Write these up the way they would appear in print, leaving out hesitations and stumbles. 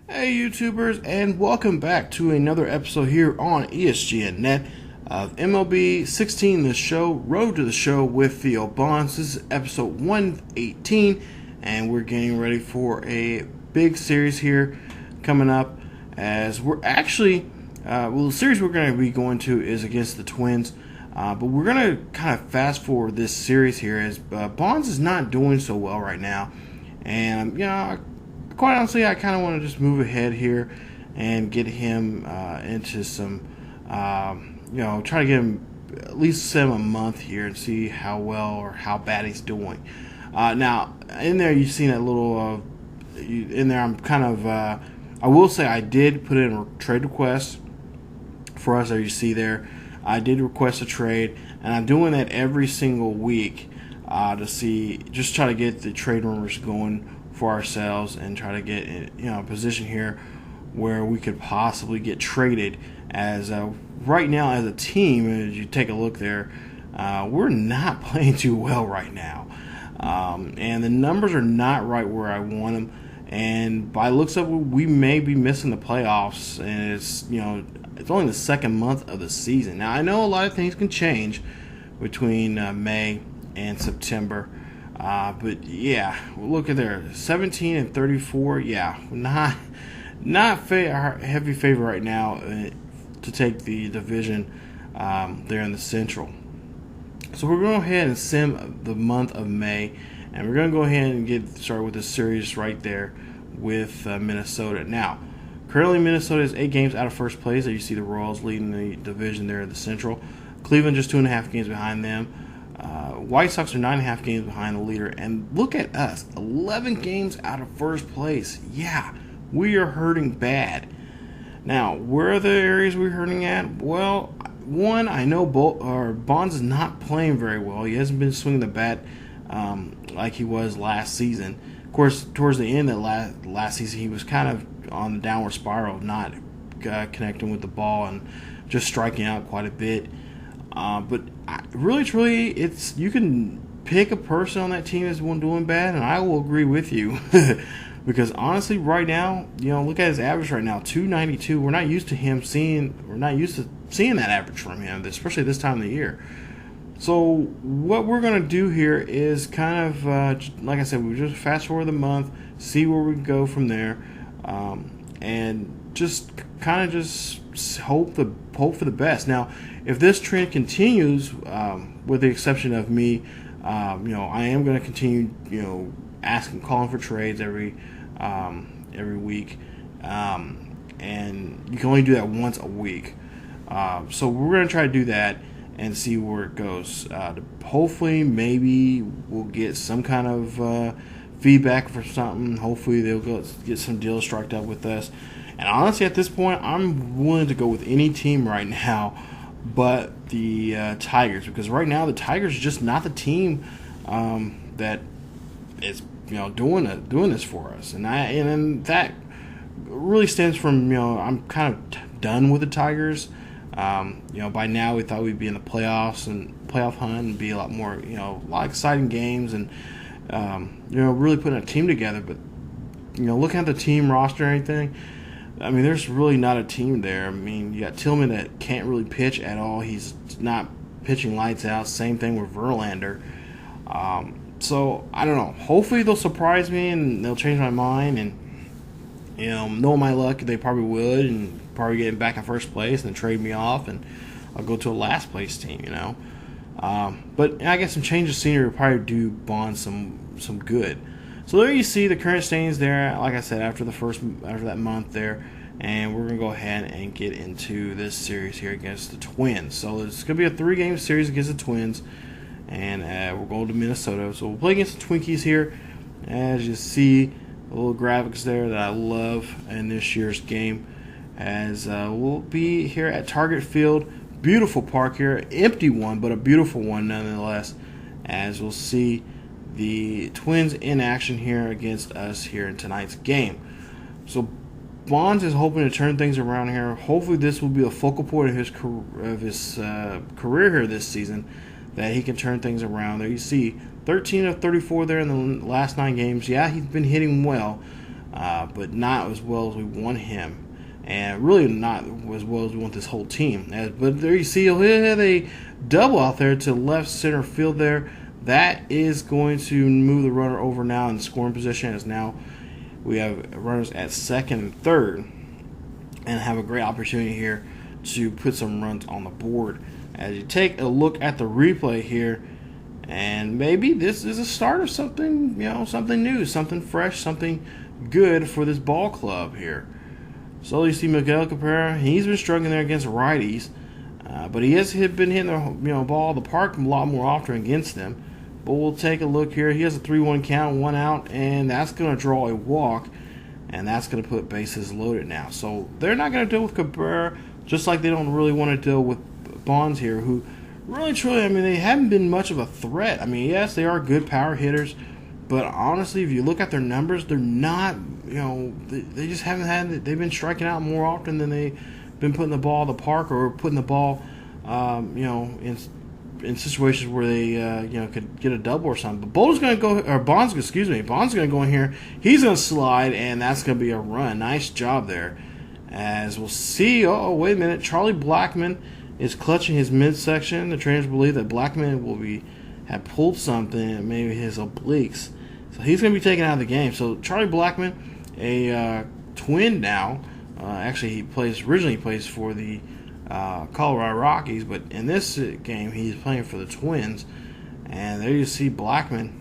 Hey YouTubers, and welcome back to another episode here on ESGNet of MLB 16, the show, Road to the Show with Theo Bonds. This is episode 118, and we're getting ready for a big series here coming up, as we're actually, the series we're going to be going to is against the Twins, but we're going to kind of fast forward this series here, as Bonds is not doing so well right now, and, quite honestly, I kind of want to just move ahead here and get him into some, try to get him at least 7 month here and see how well or how bad he's doing. Now, in there, you've seen that little, in there, I'm kind of, I will say I did put in a trade request for us, as you see there. I did request a trade, and I'm doing that every single week to see, just try to get the trade rumors going for ourselves and try to get a position here where we could possibly get traded. As right now, as a team, as you take a look there, we're not playing too well right now, and the numbers are not right where I want them. And by looks of it, we may be missing the playoffs, and it's only the second month of the season. Now I know a lot of things can change between May and September. But yeah, look at there, 17 and 34. Yeah, not heavy favor right now to take the division there in the Central. So we're going to go ahead and sim the month of May, and we're going to go ahead and get started with this series right there with Minnesota. Now, currently Minnesota is 8 games out of first place. There you see the Royals leading the division there in the Central. Cleveland just 2.5 games behind them. White Sox are 9.5 games behind the leader, and look at us, 11 games out of first place. Yeah, we are hurting bad. Now, where are the areas we're hurting at? Well, one, I know Bonds is not playing very well. He hasn't been swinging the bat like he was last season. Of course, towards the end of last season, he was kind of on the downward spiral, not connecting with the ball and just striking out quite a bit. But really, it's, you can pick a person on that team that's one doing bad, and I will agree with you. Because honestly, right now, look at his average right now, 292. We're not used to seeing that average from him, especially this time of the year. So what we're going to do here is kind of, like I said, we just fast forward the month, see where we go from there, and just kind of just hope for the best. Now, if this trend continues, with the exception of me, I am going to continue, calling for trades every week, and you can only do that once a week. So we're going to try to do that and see where it goes. Hopefully, maybe we'll get some kind of feedback for something. Hopefully, they'll get some deals struck up with us. And honestly, at this point, I'm willing to go with any team right now but the Tigers, because right now the Tigers are just not the team that is doing this for us, and that really stems from I'm kind of done with the Tigers. By now we thought we'd be in the playoffs and playoff hunt and be a lot more a lot of exciting games and really putting a team together. But looking at the team roster and everything, I mean, there's really not a team there. I mean, you got Tillman that can't really pitch at all. He's not pitching lights out. Same thing with Verlander. So, I don't know. Hopefully they'll surprise me and they'll change my mind. And, knowing my luck, they probably would. And probably get back in first place and trade me off. And I'll go to a last place team, But I guess some change of scenery will probably do Bond some good. So there you see the current standings there, like I said, after that month there, and we're going to go ahead and get into this series here against the Twins. So it's going to be a 3-game series against the Twins, and we're going to Minnesota. So we'll play against the Twinkies here, as you see the little graphics there that I love in this year's game, as we'll be here at Target Field. Beautiful park here, empty one, but a beautiful one nonetheless, as we'll see the Twins in action here against us here in tonight's game. So Bonds is hoping to turn things around here. Hopefully this will be a focal point of his career here this season, that he can turn things around. There you see 13 of 34 there in the last 9 games. Yeah, he's been hitting well, but not as well as we want him. And really not as well as we want this whole team. But there you see, he'll hit a double out there to left center field there. That is going to move the runner over now in scoring position, as now we have runners at second and third and have a great opportunity here to put some runs on the board. As you take a look at the replay here, and maybe this is a start of something, something new, something fresh, something good for this ball club here. So you see Miguel Cabrera, he's been struggling there against righties, but he has been hitting the ball the park a lot more often against them. But we'll take a look here. He has a 3-1 count, 1 out, and that's going to draw a walk, and that's going to put bases loaded now. So they're not going to deal with Cabrera, just like they don't really want to deal with Bonds here, who really, truly, they haven't been much of a threat. Yes, they are good power hitters, but honestly, if you look at their numbers, they're not, they just haven't had, they've been striking out more often than they've been putting the ball in the park or putting the ball, in situations where they, could get a double or something. But Bonds going to go in here. He's going to slide, and that's going to be a run. Nice job there. As we'll see, oh, wait a minute, Charlie Blackmon is clutching his midsection. The trainers believe that Blackmon have pulled something, maybe his obliques. So he's going to be taken out of the game. So Charlie Blackmon, a Twin now. Actually, he originally plays for the Colorado Rockies, but in this game, he's playing for the Twins. And there you see Blackmon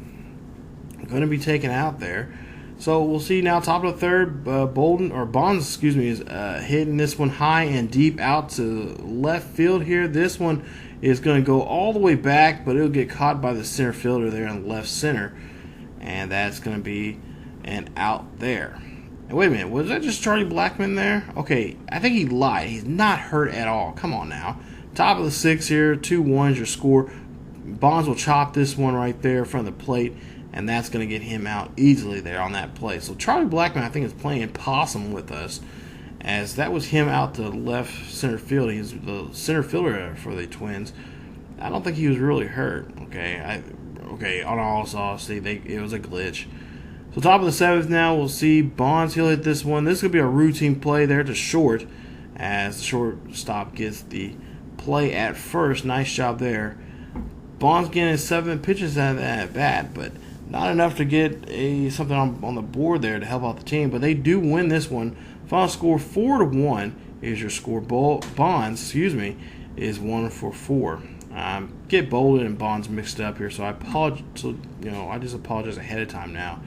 going to be taken out there. So we'll see now, top of the third, Bonds, is hitting this one high and deep out to left field here. This one is going to go all the way back, but it'll get caught by the center fielder there in left center, and that's going to be an out there. And wait a minute, was that just Charlie Blackmon there? Okay, I think he lied. He's not hurt at all. Come on now. Top of the sixth here, 2-1 is your score. Bonds will chop this one right there in front of the plate, and that's going to get him out easily there on that play. So Charlie Blackmon, I think, is playing possum with us, as that was him out to left center field. He's the center fielder for the Twins. I don't think he was really hurt. Okay, on all honesty, it was a glitch. So top of the seventh now, we'll see Bonds. He'll hit this one. This is going to be a routine play there to short, as the shortstop gets the play at first. Nice job there. Bonds getting his 7 pitches out of that bat, but not enough to get something on the board there to help out the team. But they do win this one. Final score 4-1 is your score. Bonds, is 1 for 4. Get Bolden and Bonds mixed up here, so I apologize. I just apologize ahead of time now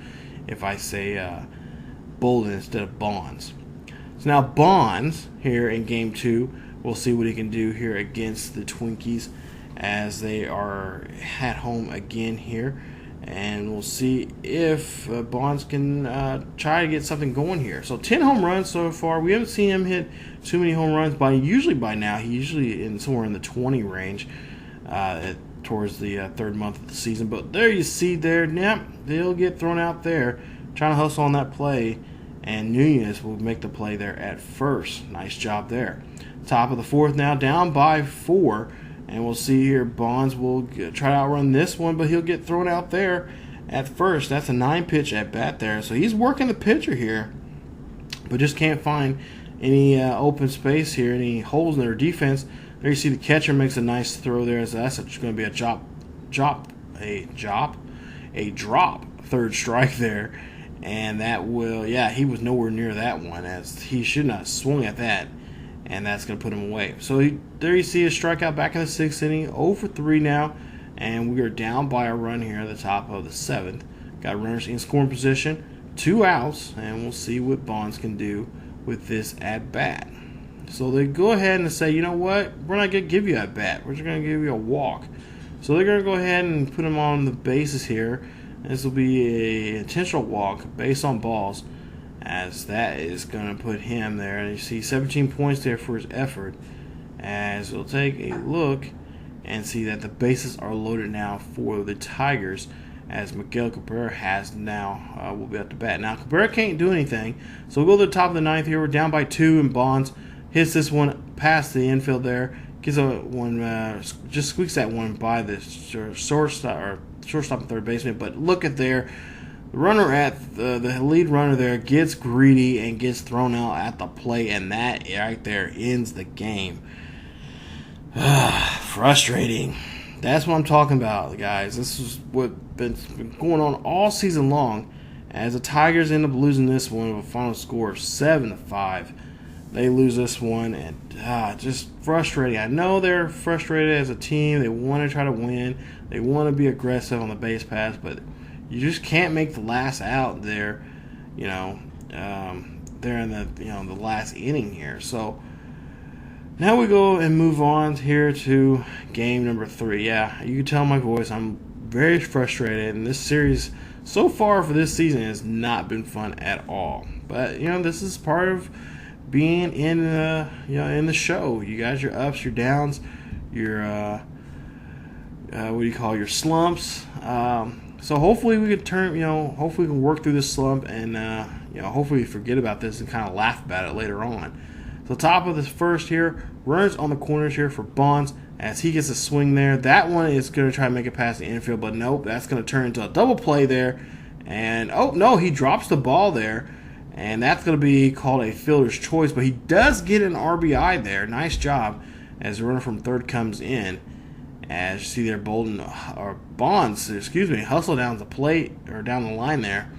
if I say Bolden instead of Bonds. So now Bonds here in Game 2, we'll see what he can do here against the Twinkies, as they are at home again here. And we'll see if Bonds can try to get something going here. So 10 home runs so far. We haven't seen him hit too many home runs. Usually by now, he's usually somewhere in the 20 range towards the third month of the season. But there you see there, they'll get thrown out there, trying to hustle on that play. And Nunez will make the play there at first. Nice job there. Top of the fourth now, down by 4. And we'll see here, Bonds will try to outrun this one, but he'll get thrown out there at first. That's a 9-pitch at bat there. So he's working the pitcher here, but just can't find any open space here, any holes in their defense. There you see the catcher makes a nice throw there. So that's going to be a drop, third strike there. And that will, he was nowhere near that one, as he should not have swung at that. And that's going to put him away. So there you see a strikeout back in the 6th inning. 0 for 3 now. And we are down by a run here at the top of the 7th. Got runners in scoring position. 2 outs. And we'll see what Bonds can do with this at-bat. So they go ahead and say, you know what? We're not going to give you at bat. We're just going to give you a walk. So they're going to go ahead and put him on the bases here. This will be a intentional walk based on balls, as that is going to put him there. And you see 17 points there for his effort, as we'll take a look and see that the bases are loaded now for the Tigers, as Miguel Cabrera has now will be at the bat. Now Cabrera can't do anything, so we'll go to the top of the 9th here. We're down by 2, and Bonds hits this one past the infield there, gets a one, just squeaks that one by the shortstop and third baseman. But look at there, The runner at the lead runner there gets greedy and gets thrown out at the plate, and that right there ends the game. Frustrating. That's what I'm talking about, guys. This is what's been going on all season long. As the Tigers end up losing this one with a final score of 7-5. They lose this one, and just frustrating. I know they're frustrated as a team. They want to try to win. They want to be aggressive on the base pass, but you just can't make the last out there. They're in the last inning here. So now we go and move on here to game number 3. Yeah, you can tell my voice. I'm very frustrated, and this series so far for this season has not been fun at all. But this is part of being in the show. You got your ups, your downs, your your slumps. So hopefully we can hopefully we can work through this slump and hopefully forget about this and kind of laugh about it later on. So top of this first here, runners on the corners here for Bonds as he gets a swing there. That one is going to try to make it past the infield, but nope, that's going to turn into a double play there. And oh no, he drops the ball there. And that's going to be called a fielder's choice. But he does get an RBI there. Nice job as the runner from third comes in. As you see there, Bonds, hustle down the plate or down the line there.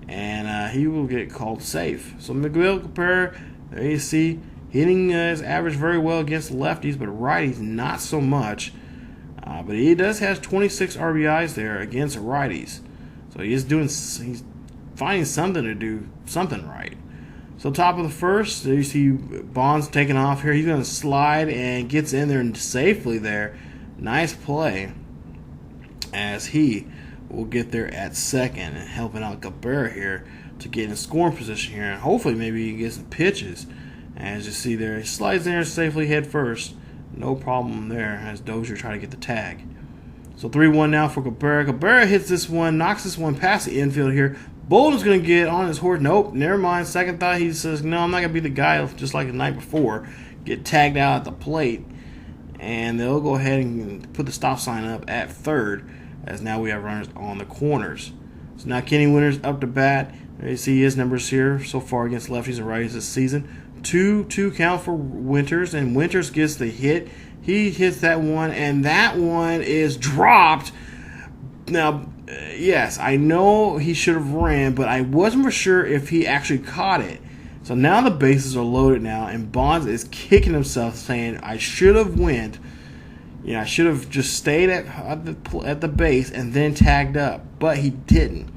And he will get called safe. So Miguel Cabrera, there you see, hitting his average very well against lefties, but righties not so much. But he does have 26 RBIs there against righties. So he's finding something to do something right. So top of the first, there you see Bonds taking off here. He's going to slide and gets in there safely there. Nice play as he will get there at second and helping out Cabrera here to get in scoring position here. And hopefully maybe he can get some pitches. As you see there, he slides in there safely head first. No problem there as Dozier try to get the tag. So 3-1 now for Cabrera. Cabrera hits this one, knocks this one past the infield here. Bolden's going to get on his horse. Nope, never mind. Second thought, he says, no, I'm not going to be the guy just like the night before. Get tagged out at the plate. And they'll go ahead and put the stop sign up at third as now we have runners on the corners. So now Kenny Winters up to bat. There you see his numbers here so far against lefties and righties this season. 2-2 count for Winters, and Winters gets the hit. He hits that one, and that one is dropped. Now, yes, I know he should have ran, but I wasn't for sure if he actually caught it. So now the bases are loaded now, and Bonds is kicking himself saying, I should have went. I should have just stayed at the base and then tagged up, but he didn't.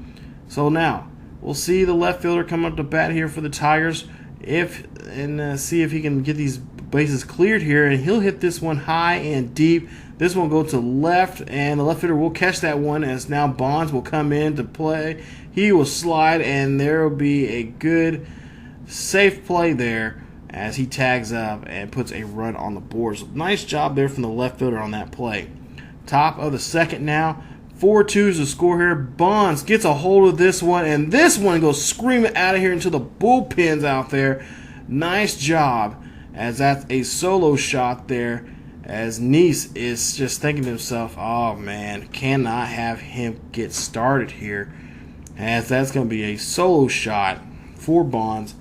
So now we'll see the left fielder come up to bat here for the Tigers and see if he can get these bases cleared here, and he'll hit this one high and deep. This one will go to left, and the left fielder will catch that one as now Bonds will come in to play. He will slide, and there will be a good, safe play there as he tags up and puts a run on the board. So nice job there from the left fielder on that play. Top of the second now. 4-2 is the score here. Bonds gets a hold of this one, and this one goes screaming out of here into the bullpens out there. Nice job, as that's a solo shot there, as Nice is just thinking to himself, oh man, cannot have him get started here, as that's going to be a solo shot for Bonds,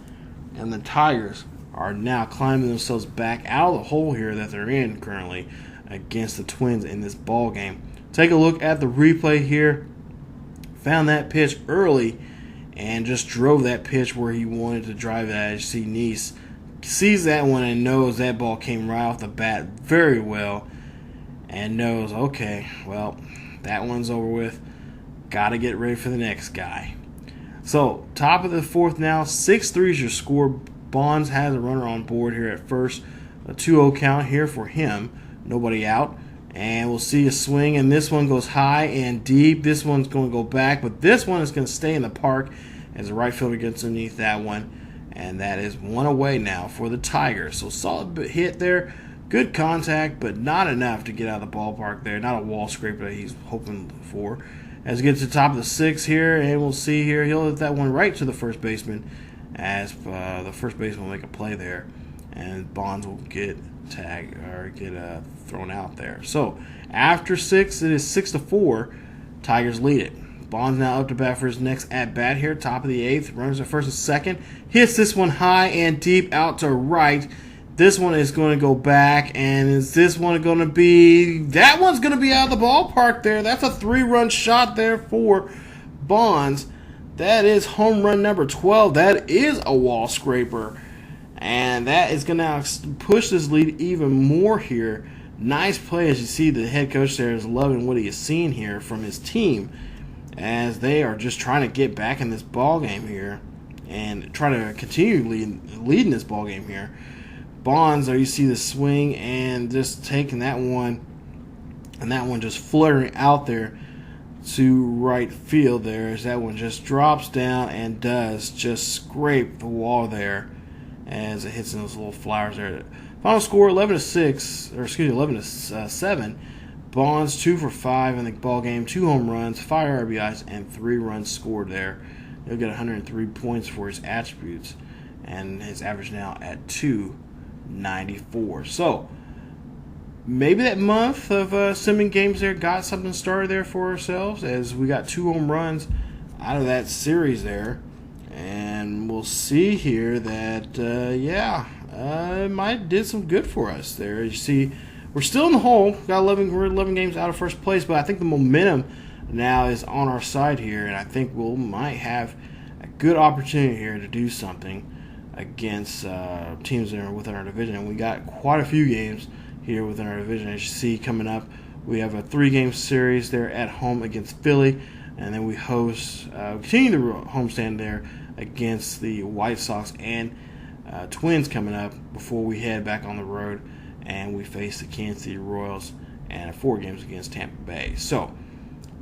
and the Tigers are now climbing themselves back out of the hole here that they're in currently against the Twins in this ball game. Take a look at the replay here. Found that pitch early and just drove that pitch where he wanted to drive that. As you see, Nice sees that one and knows that ball came right off the bat very well and knows, okay, well, that one's over with. Got to get ready for the next guy. So, top of the fourth now, 6-3 is your score. Bonds has a runner on board here at first. A 2-0 count here for him. Nobody out. And we'll see a swing, and this one goes high and deep. This one's going to go back, but this one is going to stay in the park as the right fielder gets underneath that one. And that is one away now for the Tigers. So solid hit there. Good contact, but not enough to get out of the ballpark there. Not a wall scraper that he's hoping for. As he gets to the top of the sixth here, and we'll see here, he'll hit that one right to the first baseman as the first baseman will make a play there. And Bonds will get tagged or get thrown out there. So after 6, it is 6-4. Tigers lead it. Bonds now up to bat for his next at-bat here. Top of the 8th. Runners at first and second. Hits this one high and deep out to right. This one is going to go back. And is this one going to be... That one's going to be out of the ballpark there. That's a 3-run shot there for Bonds. That is home run number 12. That is a wall scraper. And that is going to push this lead even more here. Nice play. As you see, the head coach there is loving what he is seeing here from his team, as they are just trying to get back in this ball game here and try to continue leading this ball game here. Bonds, there you see the swing and just taking that one, and that one just fluttering out there to right field there, as that one just drops down and does just scrape the wall there as it hits in those little flowers there. Final score 11-7. Bonds 2 for 5 in the ball game, 2 home runs, 5 RBIs, and 3 runs scored there. He'll get 103 points for his attributes, and his average now at 294. So maybe that month of simming games there got something started there for ourselves, as we got 2 home runs out of that series there. And we'll see here that, it might did some good for us there. As you see, we're still in the hole. We're 11 games out of first place, but I think the momentum now is on our side here, and I think we might have a good opportunity here to do something against teams that are within our division. And we got quite a few games here within our division. As you see, coming up, we have a 3-game series there at home against Philly, and then we continue the homestand there against the White Sox and Twins coming up before we head back on the road and we face the Kansas City Royals and 4 games against Tampa Bay. So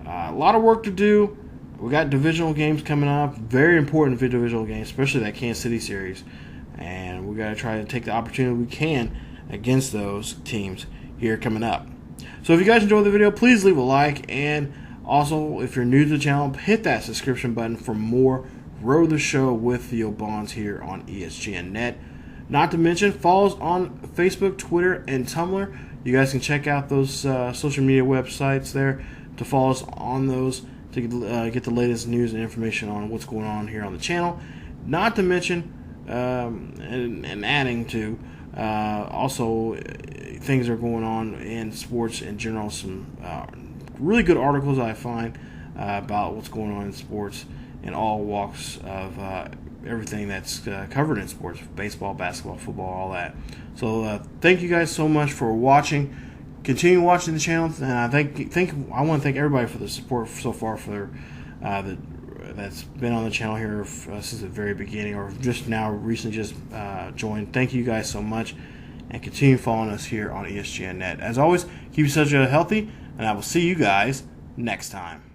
a lot of work to do. We got divisional games coming up, very important divisional games, especially that Kansas City series, and we got to try to take the opportunity we can against those teams here coming up. So if you guys enjoyed the video, please leave a like, and also if you're new to the channel, hit that subscription button for more Road the Show with Theo Bonds here on ESGNet. Not to mention, follow us on Facebook, Twitter, and Tumblr. You guys can check out those social media websites there to follow us on those to get the latest news and information on what's going on here on the channel. Not to mention, and adding to, also things are going on in sports in general. Some really good articles I find about what's going on in sports in all walks of everything that's covered in sports: baseball, basketball, football, all that. So thank you guys so much for watching. Continue watching the channel, and I want to thank everybody for the support so far for that's been on the channel here since the very beginning, or just now recently just joined. Thank you guys so much, and continue following us here on ESGNet. As always, keep yourself healthy, and I will see you guys next time.